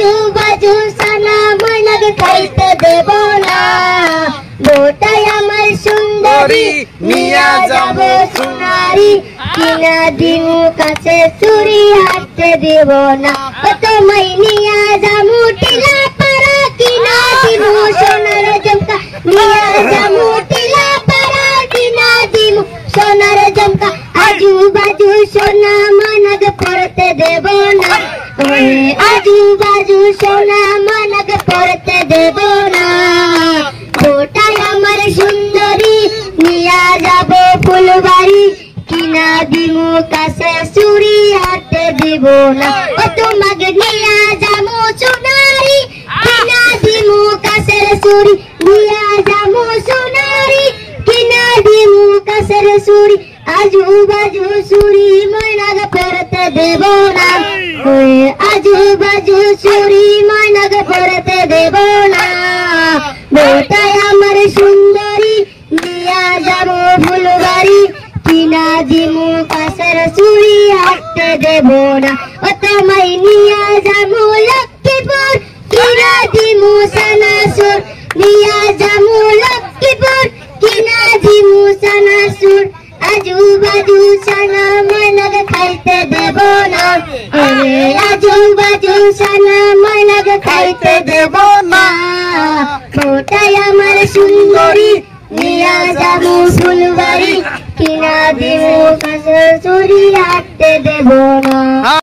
আজু বাজু সানা ময়নাকে খাইতে দেব না। বউটাই আমার সুন্দরী নিয়া যাব সোনারি, কিনা দিমু কাছে চুরি হাঁটতে দেব না। তোমায় নিয়া যামু টিলা পাড়া, কিনা দিমু সোনার ঝুমকা, নিয়া যামু টিলা পাড়া, কিনা দিমু সোনার ঝুমকা। আজু বাজু সোনা ময়নাকে পড়তে দেব না, আজু বাজু সোনা ময়নাকে পড়তে দেব না। বউটাই আমার সুন্দরী নিয়া যাব ফুলবাড়ি, কিনা দিমু কাছে চুরি হাঁটতে দিব না। তোমাকে নিয়া যাবো সোনারি, কিনা দিমু কাছে চুরি, নিয়া যাবো সোনারি, কিনা দিমু কাছে চুরি। আজু বাজু চুরি ময়নাকে পড়তে দেব না, আজু বাজু চুরি ময়নাকে পড়তে দেব না। বউটাই আমার সুন্দরী নিয়া যাব ফুলবাড়ি, কিনা দিমু কাছের চুরি হাঁটতে দেব না। তোমায় নিয়া যাবো লক্ষ্মীপুর, কিনা দিমু সানাসুর, নিয়া যাবো লক্ষ্মীপুর, কিনা দিমু সানাসুর। আজু বাজু সানা ময়নাকে খাইতে দেব না, আজু বাজু সানা ময়নাকে খাইতে দেব না। বউটাই আমার সুন্দরী নিয়া যাবো ফুলবাড়ি, কিনা দিমু কাছে চুরি হাঁটতে দেব না।